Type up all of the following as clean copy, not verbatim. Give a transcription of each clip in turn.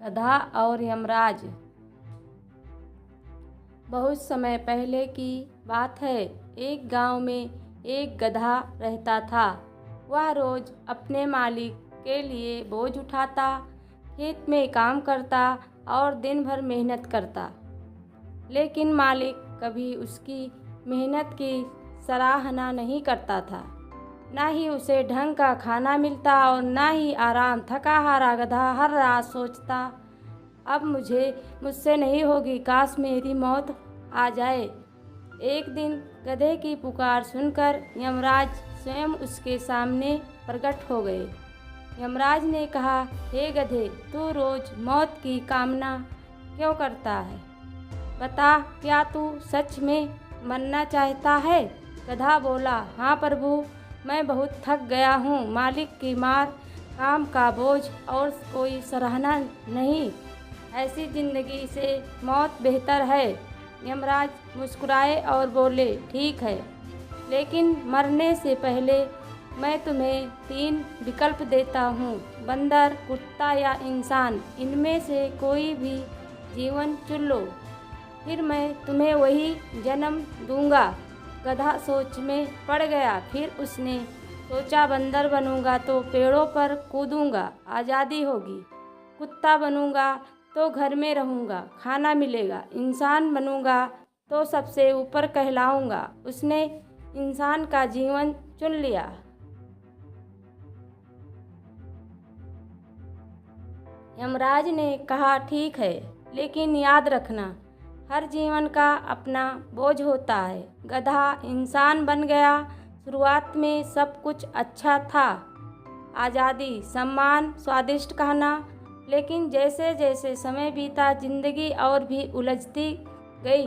गधा और यमराज। बहुत समय पहले की बात है। एक गांव में एक गधा रहता था। वह रोज अपने मालिक के लिए बोझ उठाता, खेत में काम करता और दिन भर मेहनत करता। लेकिन मालिक कभी उसकी मेहनत की सराहना नहीं करता था। ना ही उसे ढंग का खाना मिलता और ना ही आराम। थका हारा गधा हर रात सोचता, अब मुझसे नहीं होगी, काश मेरी मौत आ जाए। एक दिन गधे की पुकार सुनकर यमराज स्वयं उसके सामने प्रकट हो गए। यमराज ने कहा, हे गधे, तू रोज मौत की कामना क्यों करता है? बता, क्या तू सच में मरना चाहता है? गधा बोला, हाँ प्रभु, मैं बहुत थक गया हूँ। मालिक की मार, काम का बोझ और कोई सराहना नहीं। ऐसी जिंदगी से मौत बेहतर है। यमराज मुस्कुराए और बोले, ठीक है, लेकिन मरने से पहले मैं तुम्हें 3 विकल्प देता हूँ। बंदर, कुत्ता या इंसान, इनमें से कोई भी जीवन चुन लो, फिर मैं तुम्हें वही जन्म दूंगा। गधा सोच में पड़ गया। फिर उसने सोचा, बंदर बनूंगा तो पेड़ों पर कूदूंगा, आज़ादी होगी। कुत्ता बनूंगा तो घर में रहूंगा, खाना मिलेगा। इंसान बनूंगा तो सबसे ऊपर कहलाऊंगा। उसने इंसान का जीवन चुन लिया। यमराज ने कहा, ठीक है, लेकिन याद रखना, हर जीवन का अपना बोझ होता है। गधा इंसान बन गया। शुरुआत में सब कुछ अच्छा था, आज़ादी, सम्मान, स्वादिष्ट खाना। लेकिन जैसे जैसे समय बीता, जिंदगी और भी उलझती गई।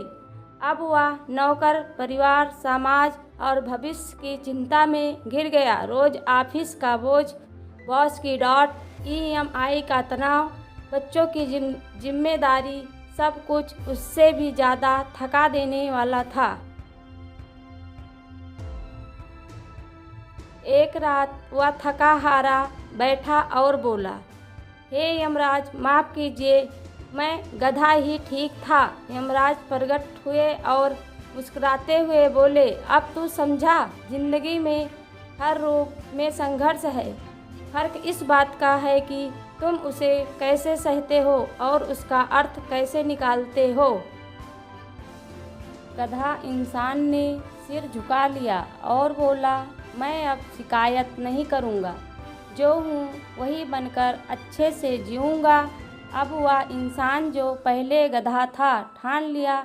अब वह नौकर, परिवार, समाज और भविष्य की चिंता में घिर गया। रोज ऑफिस का बोझ, बॉस की डांट, ईएमआई का तनाव, बच्चों की जिम्मेदारी, सब कुछ उससे भी ज़्यादा थका देने वाला था। एक रात वह थका हारा बैठा और बोला, हे यमराज, माफ़ कीजिए, मैं गधा ही ठीक था। यमराज प्रकट हुए और मुस्कुराते हुए बोले, अब तू समझा, जिंदगी में हर रूप में संघर्ष है। फर्क इस बात का है कि तुम उसे कैसे सहते हो और उसका अर्थ कैसे निकालते हो। गधा इंसान ने सिर झुका लिया और बोला, मैं अब शिकायत नहीं करूँगा। जो हूँ वही बनकर अच्छे से जीऊँगा। अब वह इंसान जो पहले गधा था, ठान लिया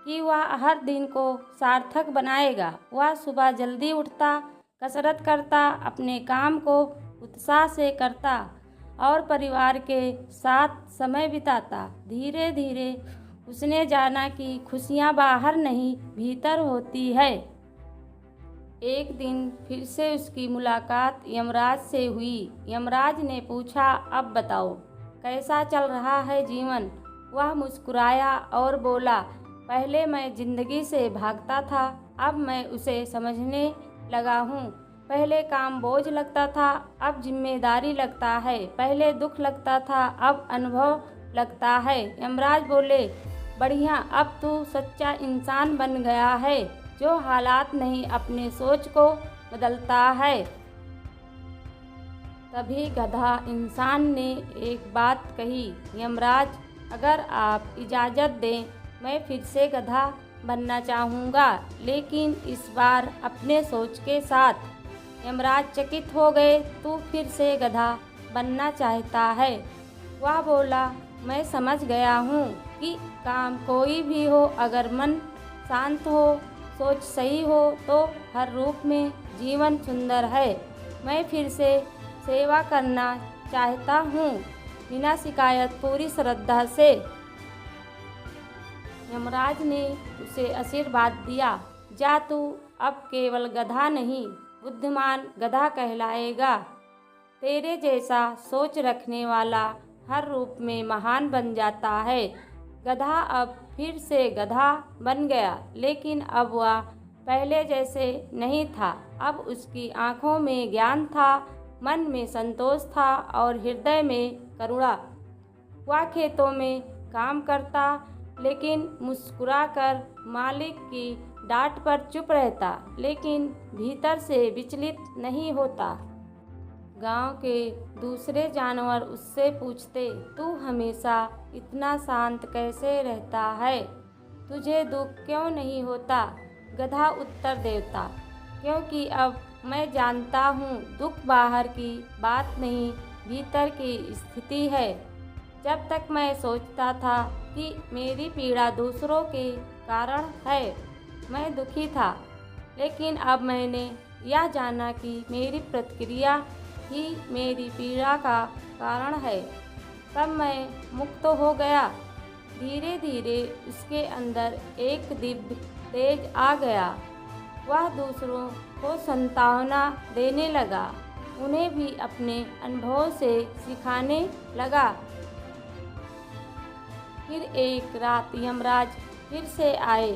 कि वह हर दिन को सार्थक बनाएगा। वह सुबह जल्दी उठता, कसरत करता, अपने काम को उत्साह से करता और परिवार के साथ समय बिताता। धीरे धीरे उसने जाना कि खुशियाँ बाहर नहीं, भीतर होती है। एक दिन फिर से उसकी मुलाकात यमराज से हुई। यमराज ने पूछा, अब बताओ, कैसा चल रहा है जीवन? वह मुस्कुराया और बोला, पहले मैं जिंदगी से भागता था, अब मैं उसे समझने लगा हूँ। पहले काम बोझ लगता था, अब जिम्मेदारी लगता है। पहले दुख लगता था, अब अनुभव लगता है। यमराज बोले, बढ़िया, अब तू सच्चा इंसान बन गया है, जो हालात नहीं, अपने सोच को बदलता है। तभी गधा इंसान ने एक बात कही, यमराज, अगर आप इजाज़त दें, मैं फिर से गधा बनना चाहूँगा, लेकिन इस बार अपने सोच के साथ। यमराज चकित हो गए, तू फिर से गधा बनना चाहता है? वह बोला, मैं समझ गया हूँ कि काम कोई भी हो, अगर मन शांत हो, सोच सही हो, तो हर रूप में जीवन सुंदर है। मैं फिर से सेवा करना चाहता हूँ, बिना शिकायत, पूरी श्रद्धा से। यमराज ने उसे आशीर्वाद दिया, जा, तू अब केवल गधा नहीं, बुद्धिमान गधा कहलाएगा। तेरे जैसा सोच रखने वाला हर रूप में महान बन जाता है। गधा अब फिर से गधा बन गया, लेकिन अब वह पहले जैसे नहीं था। अब उसकी आँखों में ज्ञान था, मन में संतोष था और हृदय में करुणा। वह खेतों में काम करता, लेकिन मुस्कुराकर मालिक की डांट पर चुप रहता, लेकिन भीतर से विचलित नहीं होता। गांव के दूसरे जानवर उससे पूछते, तू हमेशा इतना शांत कैसे रहता है? तुझे दुख क्यों नहीं होता? गधा उत्तर देता, क्योंकि अब मैं जानता हूँ दुख बाहर की बात नहीं, भीतर की स्थिति है। जब तक मैं सोचता था कि मेरी पीड़ा दूसरों के कारण है, मैं दुखी था, लेकिन अब मैंने यह जाना कि मेरी प्रतिक्रिया ही मेरी पीड़ा का कारण है। तब मैं मुक्त हो गया। धीरे धीरे उसके अंदर एक दिव्य तेज आ गया। वह दूसरों को सांत्वना देने लगा, उन्हें भी अपने अनुभव से सिखाने लगा। फिर एक रात यमराज फिर से आए,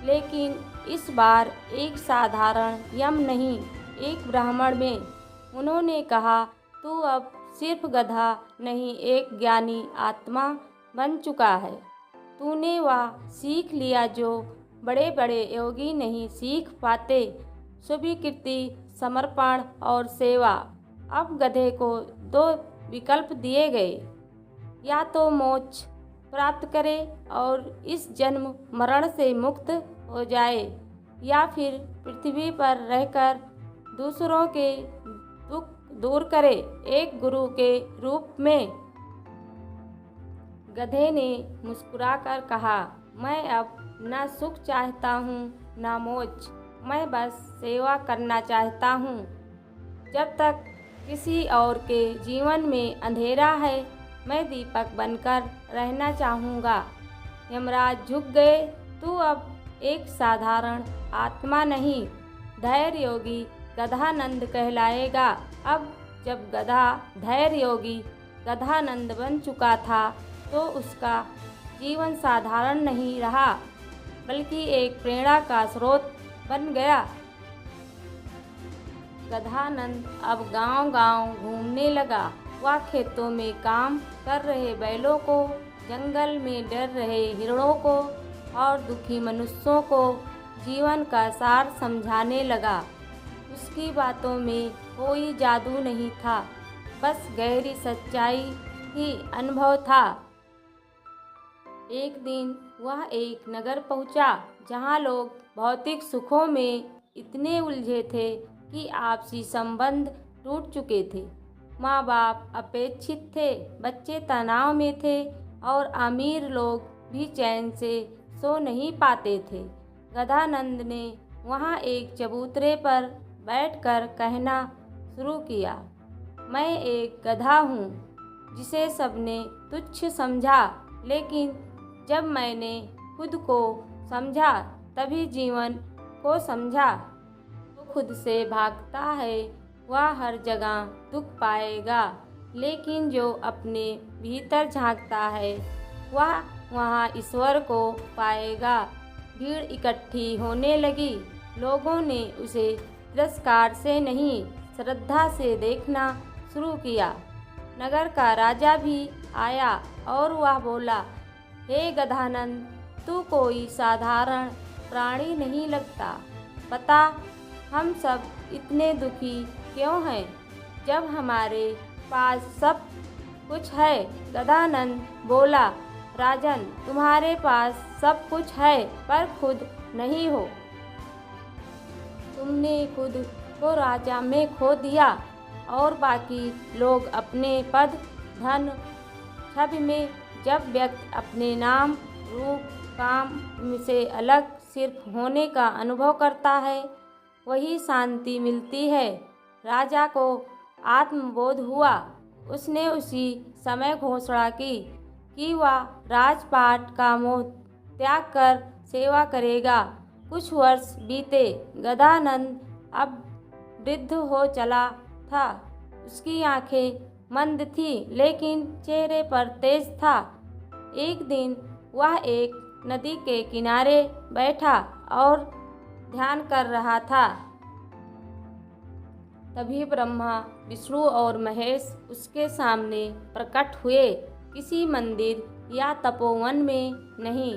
लेकिन इस बार एक साधारण यम नहीं, एक ब्राह्मण में। उन्होंने कहा, तू अब सिर्फ गधा नहीं, एक ज्ञानी आत्मा बन चुका है। तूने वह सीख लिया जो बड़े बड़े योगी नहीं सीख पाते, स्वीकृति, समर्पण और सेवा। अब गधे को 2 विकल्प दिए गए, या तो मोक्ष प्राप्त करे और इस जन्म मरण से मुक्त हो जाए, या फिर पृथ्वी पर रहकर दूसरों के दुख दूर करे, एक गुरु के रूप में। गधे ने मुस्कुराकर कहा, मैं अब न सुख चाहता हूँ न मोक्ष, मैं बस सेवा करना चाहता हूँ। जब तक किसी और के जीवन में अंधेरा है, मैं दीपक बनकर रहना चाहूँगा। यमराज झुक गए, तू अब एक साधारण आत्मा नहीं, धैर्य योगी गधानंद कहलाएगा। अब जब गधा धैर्य योगी गधानंद बन चुका था, तो उसका जीवन साधारण नहीं रहा, बल्कि एक प्रेरणा का स्रोत बन गया। गधानंद अब गांव-गांव घूमने लगा। वह खेतों में काम कर रहे बैलों को, जंगल में डर रहे हिरणों को और दुखी मनुष्यों को जीवन का सार समझाने लगा। उसकी बातों में कोई जादू नहीं था, बस गहरी सच्चाई ही अनुभव था। एक दिन वह एक नगर पहुंचा, जहां लोग भौतिक सुखों में इतने उलझे थे कि आपसी संबंध टूट चुके थे। माँ बाप अपेक्षित थे, बच्चे तनाव में थे और अमीर लोग भी चैन से सो नहीं पाते थे। गधानंद ने वहाँ एक चबूतरे पर बैठकर कहना शुरू किया, मैं एक गधा हूँ जिसे सबने तुच्छ समझा, लेकिन जब मैंने खुद को समझा तभी जीवन को समझा। जो खुद से भागता है वह हर जगह दुख पाएगा, लेकिन जो अपने भीतर झांकता है वह वहाँ ईश्वर को पाएगा। भीड़ इकट्ठी होने लगी। लोगों ने उसे तिरस्कार से नहीं, श्रद्धा से देखना शुरू किया। नगर का राजा भी आया और वह बोला, हे गधानंद, तू कोई साधारण प्राणी नहीं लगता। पता हम सब इतने दुखी क्यों हैं जब हमारे पास सब कुछ है? गधानंद बोला, राजन, तुम्हारे पास सब कुछ है पर खुद नहीं हो। तुमने खुद को राजा में खो दिया और बाकी लोग अपने पद, धन, छवि में। जब व्यक्ति अपने नाम, रूप, काम से अलग सिर्फ होने का अनुभव करता है, वही शांति मिलती है। राजा को आत्मबोध हुआ। उसने उसी समय घोषणा की कि वह राजपाट का मोह त्याग कर सेवा करेगा। कुछ वर्ष बीते। गधानंद अब वृद्ध हो चला था। उसकी आंखें मंद थी, लेकिन चेहरे पर तेज था। एक दिन वह एक नदी के किनारे बैठा और ध्यान कर रहा था। तभी ब्रह्मा, विष्णु और महेश उसके सामने प्रकट हुए। किसी मंदिर या तपोवन में नहीं,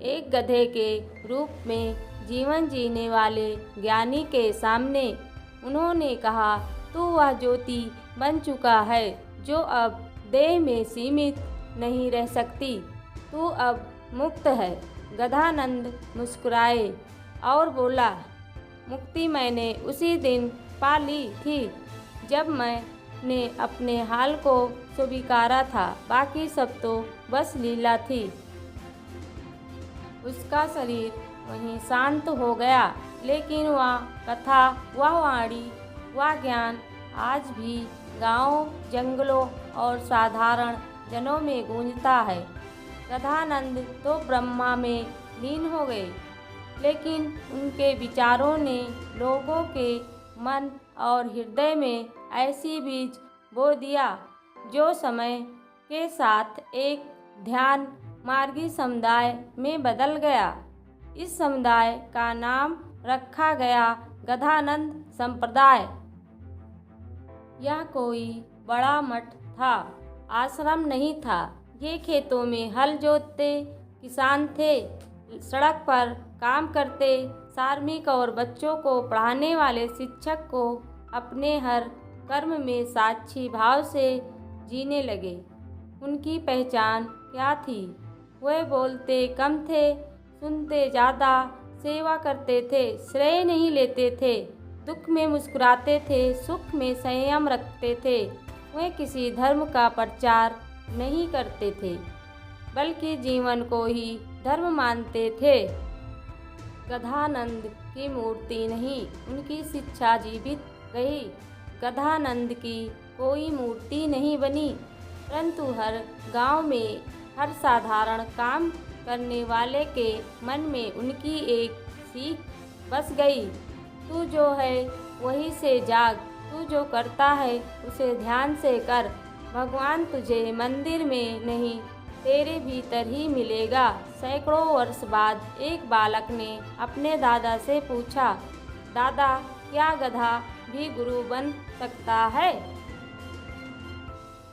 एक गधे के रूप में जीवन जीने वाले ज्ञानी के सामने। उन्होंने कहा, तू वह ज्योति बन चुका है जो अब देह में सीमित नहीं रह सकती। तू अब मुक्त है। गधानंद मुस्कुराए और बोला, मुक्ति मैंने उसी दिन पा ली थी जब मैंने अपने हाल को स्वीकारा था। बाकी सब तो बस लीला थी। उसका शरीर वहीं शांत हो गया, लेकिन वह कथा, वह वाणी, वह ज्ञान आज भी गांवों, जंगलों और साधारण जनों में गूंजता है। गधानंद तो ब्रह्मा में लीन हो गए, लेकिन उनके विचारों ने लोगों के मन और हृदय में ऐसी बीज बो दिया जो समय के साथ एक ध्यान मार्गी समुदाय में बदल गया। इस समुदाय का नाम रखा गया गधानंद संप्रदाय। यह कोई बड़ा मठ था, आश्रम नहीं था। ये खेतों में हल जोतते किसान थे, सड़क पर काम करते श्रमिक और बच्चों को पढ़ाने वाले शिक्षक को अपने हर कर्म में साक्षी भाव से जीने लगे। उनकी पहचान क्या थी? वे बोलते कम थे, सुनते ज़्यादा, सेवा करते थे, श्रेय नहीं लेते थे, दुख में मुस्कुराते थे, सुख में संयम रखते थे। वे किसी धर्म का प्रचार नहीं करते थे, बल्कि जीवन को ही धर्म मानते थे। गधानंद की मूर्ति नहीं, उनकी शिक्षा जीवित गई। गधानंद की कोई मूर्ति नहीं बनी, परंतु हर गांव में हर साधारण काम करने वाले के मन में उनकी एक सीख बस गई। तू जो है वही से जाग, तू जो करता है उसे ध्यान से कर। भगवान तुझे मंदिर में नहीं, तेरे भीतर ही मिलेगा। सैकड़ों वर्ष बाद एक बालक ने अपने दादा से पूछा, दादा, क्या गधा भी गुरु बन सकता है?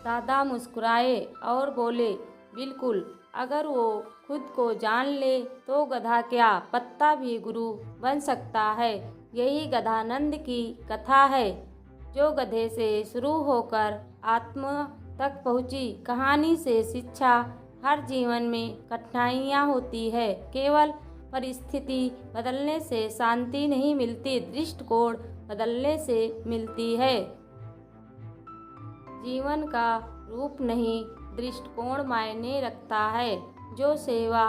दादा मुस्कुराए और बोले, बिल्कुल, अगर वो खुद को जान ले तो गधा क्या, पत्ता भी गुरु बन सकता है। यही गधानंद की कथा है, जो गधे से शुरू होकर आत्मा तक पहुँची। कहानी से शिक्षा, हर जीवन में कठिनाइयाँ होती है, केवल परिस्थिति बदलने से शांति नहीं मिलती, दृष्टिकोण बदलने से मिलती है। जीवन का रूप नहीं, दृष्टिकोण मायने रखता है। जो सेवा,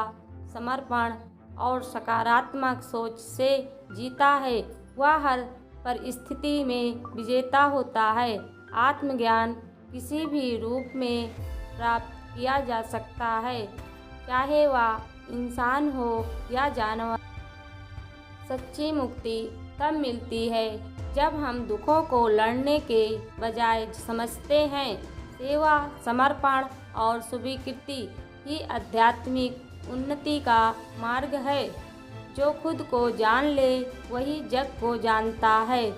समर्पण और सकारात्मक सोच से जीता है, वह हर परिस्थिति में विजेता होता है। आत्मज्ञान किसी भी रूप में प्राप्त किया जा सकता है, चाहे वह इंसान हो या जानवर। सच्ची मुक्ति तब मिलती है जब हम दुखों को लड़ने के बजाय समझते हैं, सेवा, समर्पण और स्वीकृति ही आध्यात्मिक उन्नति का मार्ग है। जो खुद को जान ले वही जग को जानता है।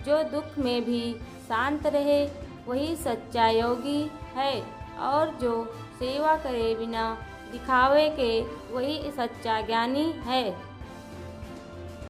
जो दुख में भी शांत रहे वही सच्चा योगी है, और जो सेवा करे बिना दिखावे के वही सच्चा ज्ञानी है।